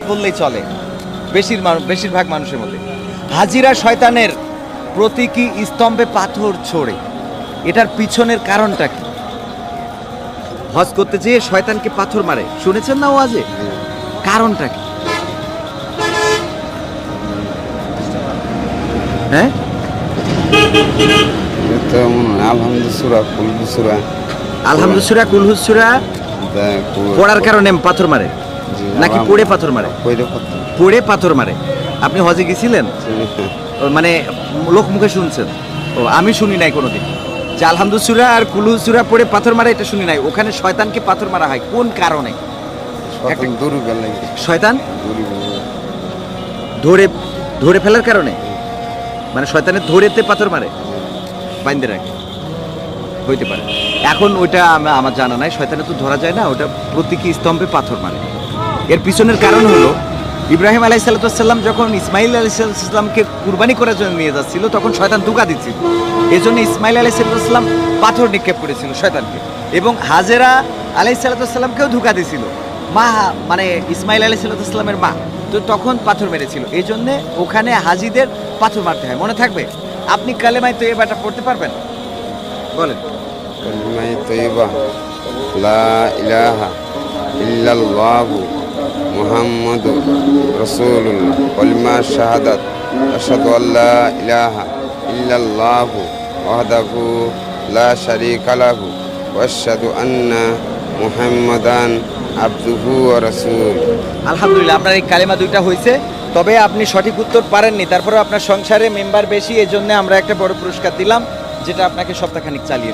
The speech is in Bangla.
বললেই চলে বেশিরভাগ মানুষের মধ্যে। হাজিরা শয়তানের প্রতীকী স্তম্ভে পাথর ছোড়ে, এটার পিছনের কারণটা কি? হজ করতে যেয়ে শয়তানকে পাথর মারে, শুনেছেন না ওয়াজে? কারণটা কি? হ্যাঁ, আলহামদুলিল্লাহ কুলহুসুরা পড়ার কারণে পাথর মারে, নাকি পড়ে পাথর মারে? পড়ে পাথর মারে। আপনি হজে গেছিলেন? মানে লোক মুখে শুনছেন? ও, আমি শুনি নাই কোনোদিন যে আলহামদুলিল্লাহ আর কুলহুসুরা পড়ে পাথর মারে, এটা শুনি নাই। ওখানে শয়তানকে পাথর মারা হয় কোন কারণে? শয়তান ধরে ফেলার কারণে, মানে শয়তানের ধরেতে পাথর মারে, বাইন্দে রাখে, হইতে পারে। এখন ওইটা আমার জানা নাই, শয়তানে তো ধরা যায় না, ওটা প্রতীকী স্তম্ভে পাথর মারে। এর পিছনের কারণ হলো ইব্রাহিম আলাইহিসসালাম যখন ইসমাইল আলাইহিসসালামকে কুরবানি করার জন্য নিয়ে যাচ্ছিল, তখন শয়তান ধোঁকা দিচ্ছিল। এই জন্য ইসমাইল আলাইহিসসালাম পাথর নিক্ষেপ করেছিল শয়তানকে, এবং হাজেরা আলাইহিসসালামকেও ধোঁকা দিয়েছিল, মা মানে ইসমাইল আলাইহিসসালামের মা, তো তখন পাথর মেরেছিল। এই জন্য ওখানে হাজিদের পাথর মারতে হয়, মনে থাকবে। আপনি কালেমায়ে তৈয়বাটা পড়তে পারবেন? বলেন। কালিমায়ে তৈয়বা, লা ইলাহা ইল্লাল্লাহু মুহাম্মাদুর রাসূলুল্লাহ, কালিমা শাহাদাত, আশহাদু আল্লা ইলাহা ইল্লাল্লাহু ওয়াহদাহু লা শারীকা লাহু ওয়া আশহাদু আন্না মুহাম্মাদান আবদুহু ওয়া রাসূলুহু। আলহামদুলিল্লাহ, আপনার এই কালেমা দুইটা হয়েছে, তবে আপনি সঠিক উত্তর পারেননি। তারপরে আপনার সংসারে মেম্বার বেশি, এজন্য আমরা একটা বড় পুরস্কার দিলাম, যেটা আপনাকে সপ্তাহখানিক চালিয়ে